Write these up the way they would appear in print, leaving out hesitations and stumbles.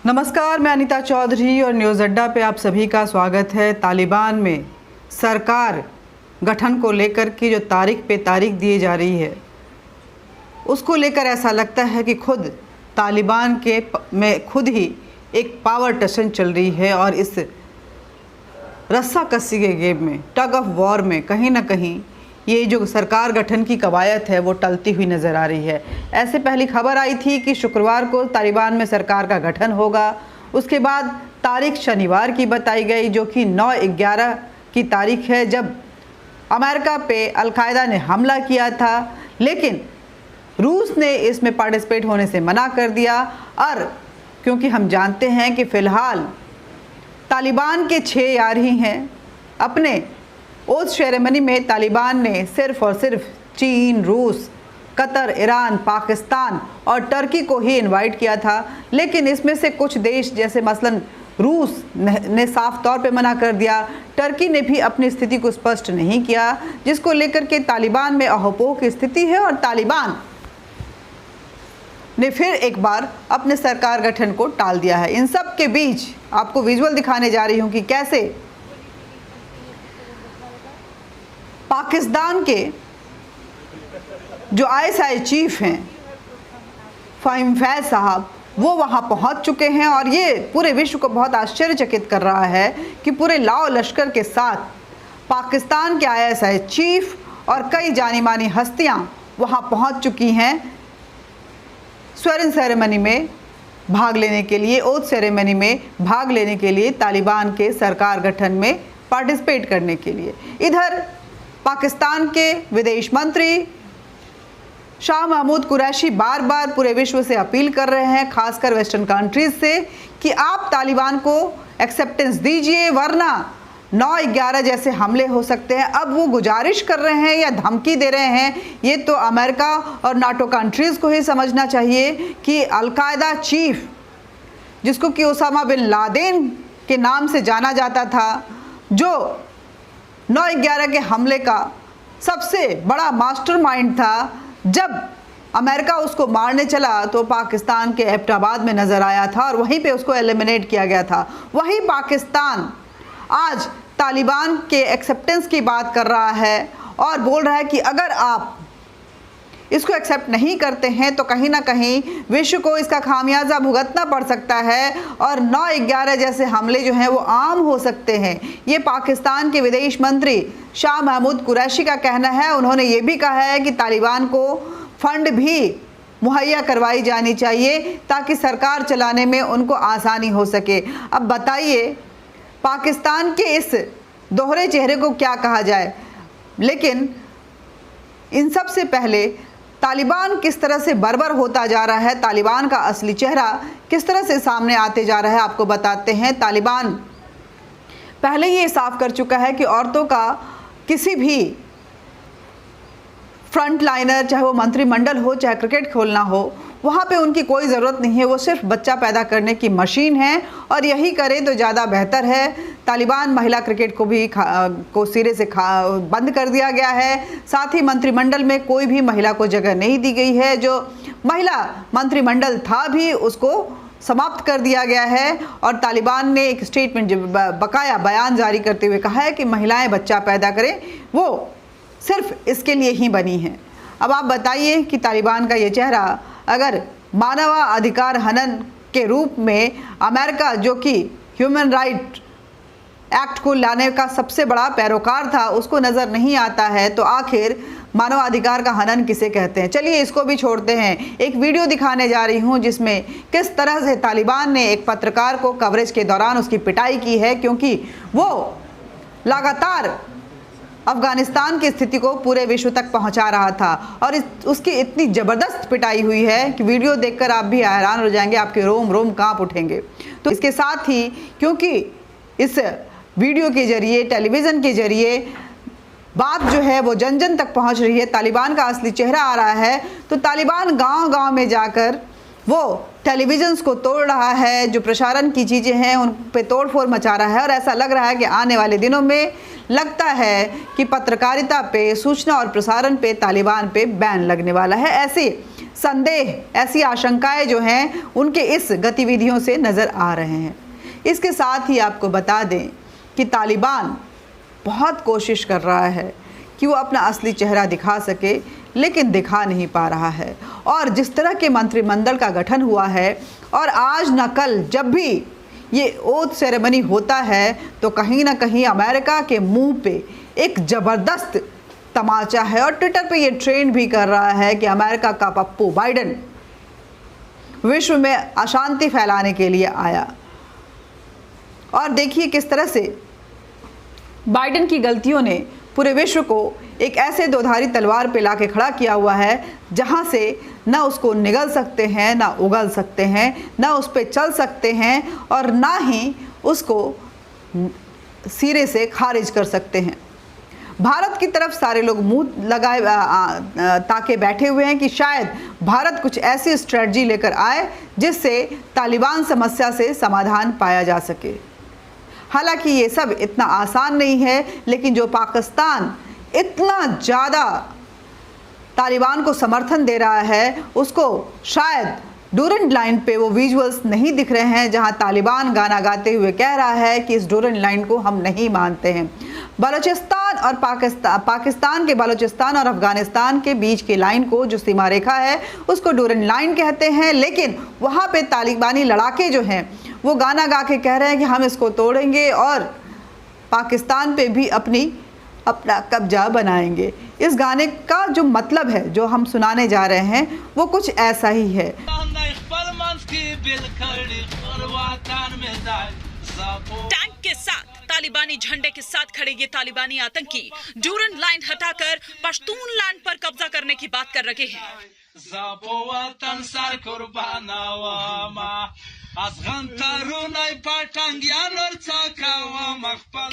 नमस्कार, मैं अनीता चौधरी और न्यूज़ अड्डा पे आप सभी का स्वागत है। तालिबान में सरकार गठन को लेकर की जो तारीख पे तारीख दी जा रही है, उसको लेकर ऐसा लगता है कि खुद तालिबान के में खुद ही एक पावर टेंशन चल रही है और इस रस्सा कस्सी के गेम में, टग ऑफ वॉर में कहीं ना कहीं ये जो सरकार गठन की कवायद है वो टलती हुई नज़र आ रही है। ऐसे पहली खबर आई थी कि शुक्रवार को तालिबान में सरकार का गठन होगा। उसके बाद तारीख शनिवार की बताई गई, जो कि 9/11 की तारीख है, जब अमेरिका पे अलकायदा ने हमला किया था, लेकिन रूस ने इसमें पार्टिसिपेट होने से मना कर दिया। और क्योंकि हम जानते हैं कि फ़िलहाल तालिबान के 6 यार ही हैं, अपने ओथ सेरेमनी में तालिबान ने सिर्फ़ और सिर्फ चीन, रूस, कतर, ईरान, पाकिस्तान और टर्की को ही इनवाइट किया था। लेकिन इसमें से कुछ देश जैसे मसलन रूस ने साफ तौर पे मना कर दिया, टर्की ने भी अपनी स्थिति को स्पष्ट नहीं किया, जिसको लेकर के तालिबान में अहोपोह की स्थिति है और तालिबान ने फिर एक बार अपने सरकार गठन को टाल दिया है। इन सब के बीच आपको विजुअल दिखाने जा रही हूँ कि कैसे पाकिस्तान के जो ISI चीफ हैं फ़हीम फैज़ साहब, वो वहाँ पहुँच चुके हैं और ये पूरे विश्व को बहुत आश्चर्यचकित कर रहा है कि पूरे लाओ लश्कर के साथ पाकिस्तान के ISI चीफ और कई जानी मानी हस्तियाँ वहाँ पहुँच चुकी हैं स्वेरिंग सेरेमनी में भाग लेने के लिए, ओथ सेरेमनी में भाग लेने के लिए, तालिबान के सरकार गठन में पार्टिसिपेट करने के लिए। इधर पाकिस्तान के विदेश मंत्री शाह महमूद कुरैशी बार बार पूरे विश्व से अपील कर रहे हैं, खासकर वेस्टर्न कंट्रीज से, कि आप तालिबान को एक्सेप्टेंस दीजिए वरना 9/11 जैसे हमले हो सकते हैं। अब वो गुजारिश कर रहे हैं या धमकी दे रहे हैं, ये तो अमेरिका और नाटो कंट्रीज़ को ही समझना चाहिए कि अलकायदा चीफ, जिसको कि ओसामा बिन लादेन के नाम से जाना जाता था, जो 9/11 के हमले का सबसे बड़ा मास्टरमाइंड था, जब अमेरिका उसको मारने चला तो पाकिस्तान के एबटाबाद में नज़र आया था और वहीं पे उसको एलिमिनेट किया गया था। वही पाकिस्तान आज तालिबान के एक्सेप्टेंस की बात कर रहा है और बोल रहा है कि अगर आप इसको एक्सेप्ट नहीं करते हैं तो कहीं ना कहीं विश्व को इसका खामियाजा भुगतना पड़ सकता है और 9/11 जैसे हमले जो हैं वो आम हो सकते हैं। ये पाकिस्तान के विदेश मंत्री शाह महमूद कुरैशी का कहना है। उन्होंने ये भी कहा है कि तालिबान को फंड भी मुहैया करवाई जानी चाहिए ताकि सरकार चलाने में उनको आसानी हो सके। अब बताइए, पाकिस्तान के इस दोहरे चेहरे को क्या कहा जाए। लेकिन इन सब से पहले तालिबान किस तरह से बर्बर होता जा रहा है, तालिबान का असली चेहरा किस तरह से सामने आते जा रहा है, आपको बताते हैं। तालिबान पहले ये साफ कर चुका है कि औरतों का किसी भी फ्रंट लाइनर, चाहे वो मंत्रिमंडल हो, चाहे क्रिकेट खेलना हो, वहाँ पे उनकी कोई ज़रूरत नहीं है। वो सिर्फ बच्चा पैदा करने की मशीन है और यही करे तो ज़्यादा बेहतर है। तालिबान महिला क्रिकेट को भी सिरे से बंद कर दिया गया है। साथ ही मंत्रिमंडल में कोई भी महिला को जगह नहीं दी गई है। जो महिला मंत्रिमंडल था भी उसको समाप्त कर दिया गया है और तालिबान ने एक स्टेटमेंट, बकाया बयान जारी करते हुए कहा है कि महिलाएं बच्चा पैदा करें, वो सिर्फ इसके लिए ही बनी हैं। अब आप बताइए कि तालिबान का ये चेहरा अगर मानवाधिकार हनन के रूप में अमेरिका, जो कि ह्यूमन राइट एक्ट को लाने का सबसे बड़ा पैरोकार था, उसको नज़र नहीं आता है, तो आखिर मानवाधिकार का हनन किसे कहते हैं। चलिए इसको भी छोड़ते हैं। एक वीडियो दिखाने जा रही हूं जिसमें किस तरह से तालिबान ने एक पत्रकार को कवरेज के दौरान उसकी पिटाई की है, क्योंकि वो लगातार अफ़गानिस्तान की स्थिति को पूरे विश्व तक पहुंचा रहा था और उसकी इतनी ज़बरदस्त पिटाई हुई है कि वीडियो देखकर आप भी हैरान हो जाएंगे, आपके रोम रोम कांप उठेंगे। तो इसके साथ ही, क्योंकि इस वीडियो के ज़रिए, टेलीविज़न के ज़रिए बात जो है वो जन जन तक पहुंच रही है, तालिबान का असली चेहरा आ रहा है, तो तालिबान गांव-गांव में जाकर वो टेलीविजन्स को तोड़ रहा है, जो प्रसारण की चीज़ें हैं उन पे तोड़फोड़ मचा रहा है। और ऐसा लग रहा है कि आने वाले दिनों में लगता है कि पत्रकारिता पे, सूचना और प्रसारण पे तालिबान पे बैन लगने वाला है। ऐसे संदेह, ऐसी आशंकाएं जो हैं उनके इस गतिविधियों से नज़र आ रहे हैं। इसके साथ ही आपको बता दें कि तालिबान बहुत कोशिश कर रहा है कि वो अपना असली चेहरा दिखा सके, लेकिन दिखा नहीं पा रहा है। और जिस तरह के मंत्रिमंडल का गठन हुआ है और आज न कल जब भी ये ओथ सेरेमनी होता है तो कहीं ना कहीं अमेरिका के मुंह पे एक ज़बरदस्त तमाचा है। और ट्विटर पे ये ट्रेंड भी कर रहा है कि अमेरिका का पप्पू बाइडेन विश्व में अशांति फैलाने के लिए आया। और देखिए किस तरह से बाइडेन की गलतियों ने पूरे विश्व को एक ऐसे दोधारी तलवार पे लाके खड़ा किया हुआ है जहां से ना उसको निगल सकते हैं, ना उगल सकते हैं, ना उस पे चल सकते हैं और ना ही उसको सिरे से खारिज कर सकते हैं। भारत की तरफ सारे लोग मुंह लगाए ताके बैठे हुए हैं कि शायद भारत कुछ ऐसी स्ट्रेटजी लेकर आए जिससे तालिबान समस्या से समाधान पाया जा सके। हालांकि ये सब इतना आसान नहीं है, लेकिन जो पाकिस्तान इतना ज़्यादा तालिबान को समर्थन दे रहा है उसको शायद डूरंड लाइन पे वो विजुअल्स नहीं दिख रहे हैं जहां तालिबान गाना गाते हुए कह रहा है कि इस डूरंड लाइन को हम नहीं मानते हैं। बलूचिस्तान और पाकिस्तान के बलूचिस्तान और अफगानिस्तान के बीच की लाइन को, जो सीमा रेखा है, उसको डूरंड लाइन कहते हैं। लेकिन वहाँ पे तालिबानी लड़ाके जो हैं वो गाना गा के कह रहे हैं कि हम इसको तोड़ेंगे और पाकिस्तान पे भी अपना कब्जा बनाएंगे। इस गाने का जो मतलब है, जो हम सुनाने जा रहे हैं, वो कुछ ऐसा ही है। टैंक के साथ, तालिबानी झंडे के साथ खड़े ये तालिबानी आतंकी डूरंड लाइन हटाकर पश्तून लैंड पर कब्जा करने की बात कर रहे हैं।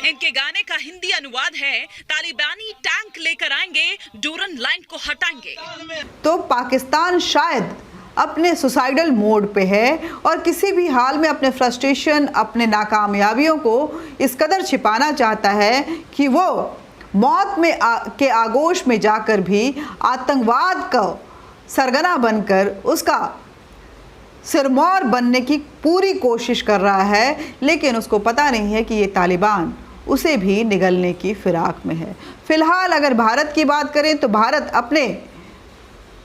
इनके गाने का हिंदी अनुवाद है, तालिबानी टैंक लेकर आएंगे, डूरंड लाइन को हटाएंगे। तो पाकिस्तान शायद अपने सुसाइडल मोड पे है और किसी भी हाल में अपने फ्रस्ट्रेशन, अपने नाकामयाबियों को इस कदर छिपाना चाहता है कि वो मौत में के आगोश में जाकर भी आतंकवाद का सरगना बनकर उसका सिरमौर बनने की पूरी कोशिश कर रहा है। लेकिन उसको पता नहीं है कि ये तालिबान उसे भी निगलने की फिराक में है। फिलहाल अगर भारत की बात करें तो भारत अपने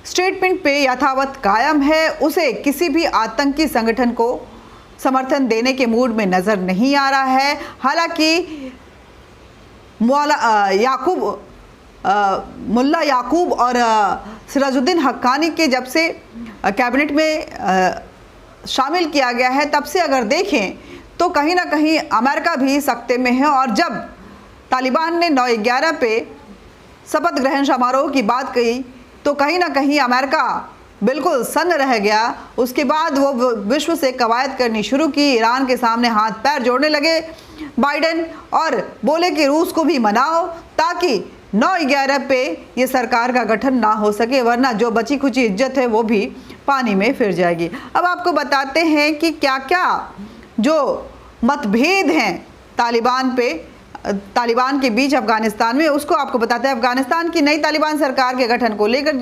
स्टेटमेंट पे यथावत कायम है। उसे किसी भी आतंकी संगठन को समर्थन देने के मूड में नज़र नहीं आ रहा है। हालांकि मुल्ला याकूब और सिराजुद्दीन हक्कानी के जब से कैबिनेट में शामिल किया गया है, तब से अगर देखें तो कहीं ना कहीं अमेरिका भी सख्ते में है। और जब तालिबान ने 9/11 पे शपथ ग्रहण समारोह की बात कही तो कहीं ना कहीं अमेरिका बिल्कुल सन्न रह गया। उसके बाद वो विश्व से कवायद करनी शुरू की, ईरान के सामने हाथ पैर जोड़ने लगे बाइडेन और बोले कि रूस को भी मनाओ ताकि 9/11 पे ये सरकार का गठन ना हो सके, वरना जो बची खुची इज्जत है वो भी पानी में फिर जाएगी। अब आपको बताते हैं कि क्या क्या जो मतभेद हैं तालिबान के बीच अफगानिस्तान में, उसको आपको बताते हैं। अफगानिस्तान की नई तालिबान सरकार के गठन को लेकर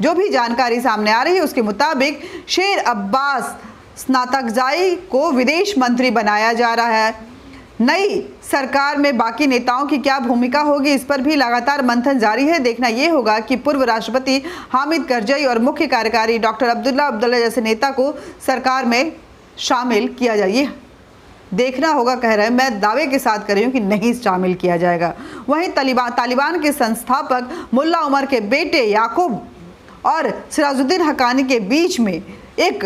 जो भी जानकारी सामने आ रही है उसके मुताबिक शेर अब्बास स्नातकजाई को विदेश मंत्री बनाया जा रहा है। नई सरकार में बाकी नेताओं की क्या भूमिका होगी, इस पर भी लगातार मंथन जारी है। देखना ये होगा कि पूर्व राष्ट्रपति हामिद करजई और मुख्य कार्यकारी डॉक्टर अब्दुल्ला जैसे नेता को सरकार में शामिल किया जाए। ये देखना होगा, कह रहे हैं। मैं दावे के साथ कर रही हूँ कि नहीं शामिल किया जाएगा। वहीं तालिबान के संस्थापक मुल्ला उमर के बेटे याकूब और सिराजुद्दीन हक्कानी के बीच में एक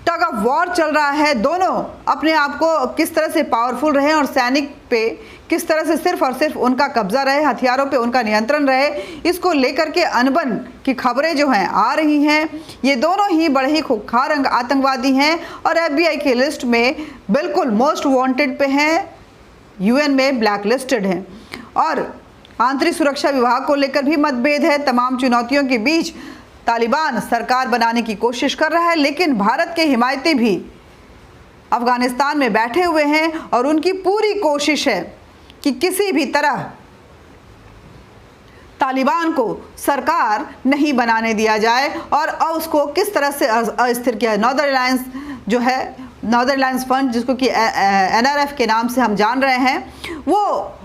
टग ऑफ वॉर चल रहा है। दोनों अपने आप को किस तरह से पावरफुल रहे और सैनिक पे किस तरह से सिर्फ और सिर्फ उनका कब्जा रहे, हथियारों पे उनका नियंत्रण रहे, इसको लेकर के अनबन की खबरें जो हैं आ रही हैं। ये दोनों ही बड़े ही खूंखार आतंकवादी हैं और FBI की लिस्ट में बिल्कुल मोस्ट वांटेड पे हैं, UN में ब्लैक लिस्टेड हैं। और आंतरिक सुरक्षा विभाग को लेकर भी मतभेद है। तमाम चुनौतियों के बीच तालिबान सरकार बनाने की कोशिश कर रहा है, लेकिन भारत के हिमायती भी अफगानिस्तान में बैठे हुए हैं और उनकी पूरी कोशिश है कि किसी भी तरह तालिबान को सरकार नहीं बनाने दिया जाए और उसको किस तरह से अस्थिर किया। नॉर्दर्न अलायंस जो है, नॉर्दर्न अलायंस फंड जिसको कि NRF के नाम से हम जान रहे हैं, वो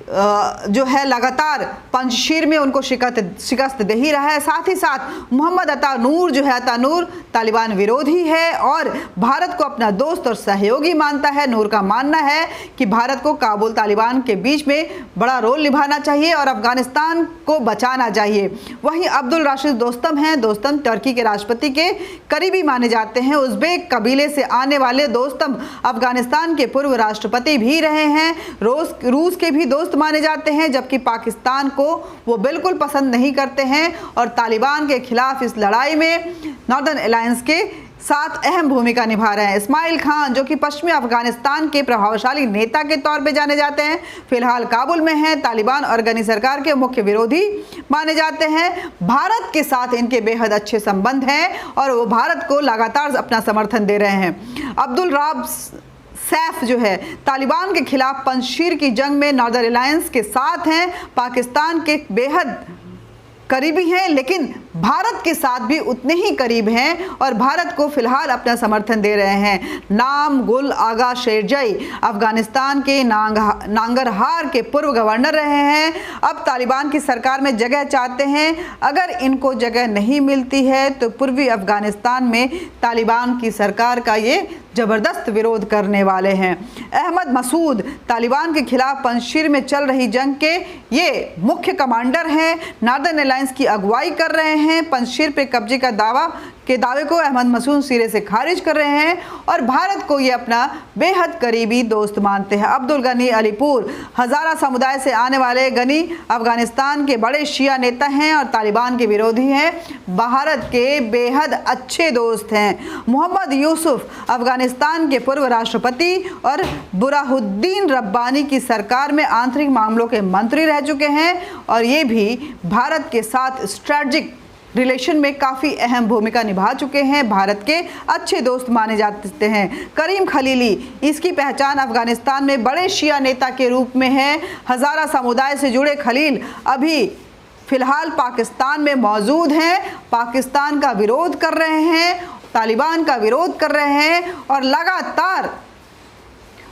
जो है लगातार पंजशीर में उनको शिकस्त दे ही रहा है। साथ ही साथ मोहम्मद अता नूर जो है, अता नूर तालिबान विरोधी है और भारत को अपना दोस्त और सहयोगी मानता है। नूर का मानना है कि भारत को काबुल तालिबान के बीच में बड़ा रोल निभाना चाहिए और अफगानिस्तान को बचाना चाहिए। वहीं अब्दुल राशिद दोस्तम हैं, दोस्तम टर्की के राष्ट्रपति के करीबी माने जाते हैं। उज़्बेक कबीले से आने वाले दोस्तम अफगानिस्तान के पूर्व राष्ट्रपति भी रहे हैं, रूस के भी दोस्त माने जाते हैं, जबकि पाकिस्तान को वो बिल्कुल पसंद नहीं करते हैं और तालिबान के खिलाफ इस लड़ाई में नॉर्दर्न अलायंस के साथ अहम भूमिका निभा रहे हैं। इस्माइल खान जो कि पश्चिमी अफगानिस्तान के प्रभावशाली नेता के तौर पे जाने जाते हैं, फिलहाल काबुल में हैं। तालिबान और गनी सरकार के मुख्य विरोधी माने जाते हैं। भारत के साथ इनके बेहद अच्छे संबंध हैं और वो भारत को लगातार अपना समर्थन दे रहे हैं। अब्दुल राब सैफ जो है तालिबान के खिलाफ पंजशीर की जंग में नॉर्दर्न अलायंस के साथ हैं, पाकिस्तान के बेहद करीबी हैं, लेकिन भारत के साथ भी उतने ही करीब हैं और भारत को फिलहाल अपना समर्थन दे रहे हैं। नाम गुल आगा शेरजई अफगानिस्तान के नांगरहार के पूर्व गवर्नर रहे हैं, अब तालिबान की सरकार में जगह चाहते हैं। अगर इनको जगह नहीं मिलती है तो पूर्वी अफगानिस्तान में तालिबान की सरकार का ये जबरदस्त विरोध करने वाले हैं। अहमद मसूद तालिबान के खिलाफ पंजशीर में चल रही जंग के ये मुख्य कमांडर हैं, नॉर्दर्न अलायंस की अगुवाई कर रहे हैं। पंजशीर पे कब्जे का दावे को अहमद मसूद सिरे से खारिज कर रहे हैं और भारत को ये अपना बेहद करीबी दोस्त मानते हैं। अब्दुल गनी अलीपुर हज़ारा समुदाय से आने वाले गनी अफगानिस्तान के बड़े शिया नेता हैं और तालिबान के विरोधी हैं, भारत के बेहद अच्छे दोस्त हैं। मोहम्मद यूसुफ अफगानिस्तान के पूर्व राष्ट्रपति और बुरहानुद्दीन रब्बानी की सरकार में आंतरिक मामलों के मंत्री रह चुके हैं और ये भी भारत के साथ स्ट्रैटेजिक रिलेशन में काफ़ी अहम भूमिका निभा चुके हैं, भारत के अच्छे दोस्त माने जाते हैं। करीम खलीली इसकी पहचान अफगानिस्तान में बड़े शिया नेता के रूप में है। हज़ारा समुदाय से जुड़े खलील अभी फ़िलहाल पाकिस्तान में मौजूद हैं, पाकिस्तान का विरोध कर रहे हैं, तालिबान का विरोध कर रहे हैं और लगातार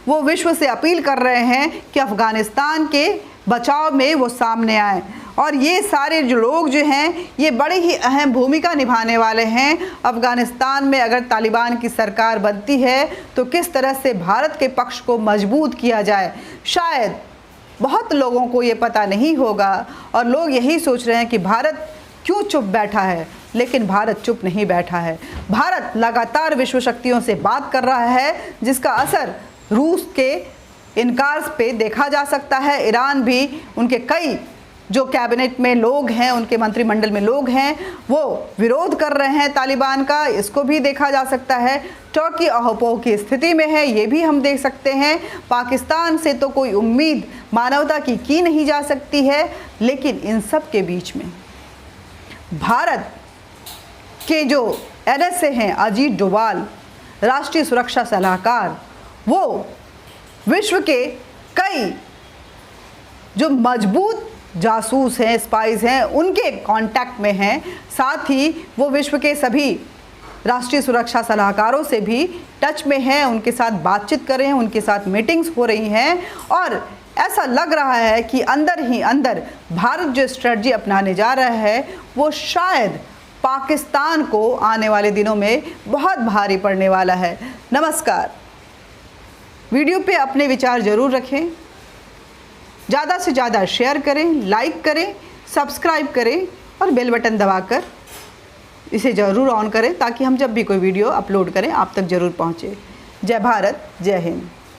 वो विश्व से अपील कर रहे हैं कि अफ़गानिस्तान के बचाव में वो सामने आए। और ये सारे जो लोग जो हैं ये बड़ी ही अहम भूमिका निभाने वाले हैं अफ़गानिस्तान में। अगर तालिबान की सरकार बनती है तो किस तरह से भारत के पक्ष को मजबूत किया जाए, शायद बहुत लोगों को ये पता नहीं होगा और लोग यही सोच रहे हैं कि भारत क्यों चुप बैठा है, लेकिन भारत चुप नहीं बैठा है। भारत लगातार विश्व शक्तियों से बात कर रहा है, जिसका असर रूस के इनकार पे देखा जा सकता है। ईरान भी, उनके कई जो कैबिनेट में लोग हैं, उनके मंत्रिमंडल में लोग हैं, वो विरोध कर रहे हैं तालिबान का, इसको भी देखा जा सकता है। टर्की अहोपोह की स्थिति में है, ये भी हम देख सकते हैं। पाकिस्तान से तो कोई उम्मीद मानवता की नहीं जा सकती है, लेकिन इन सब के बीच में भारत के जो NSA हैं, अजीत डोभाल राष्ट्रीय सुरक्षा सलाहकार, वो विश्व के कई जो मजबूत जासूस हैं, स्पाइस हैं, उनके कांटेक्ट में हैं। साथ ही वो विश्व के सभी राष्ट्रीय सुरक्षा सलाहकारों से भी टच में हैं, उनके साथ बातचीत कर रहे हैं, उनके साथ मीटिंग्स हो रही हैं और ऐसा लग रहा है कि अंदर ही अंदर भारत जो स्ट्रेटजी अपनाने जा रहा है वो शायद पाकिस्तान को आने वाले दिनों में बहुत भारी पड़ने वाला है। नमस्कार। वीडियो पे अपने विचार ज़रूर रखें, ज़्यादा से ज़्यादा शेयर करें, लाइक करें, सब्सक्राइब करें और बेल बटन दबाकर इसे ज़रूर ऑन करें ताकि हम जब भी कोई वीडियो अपलोड करें आप तक ज़रूर पहुँचे। जय भारत, जय हिंद।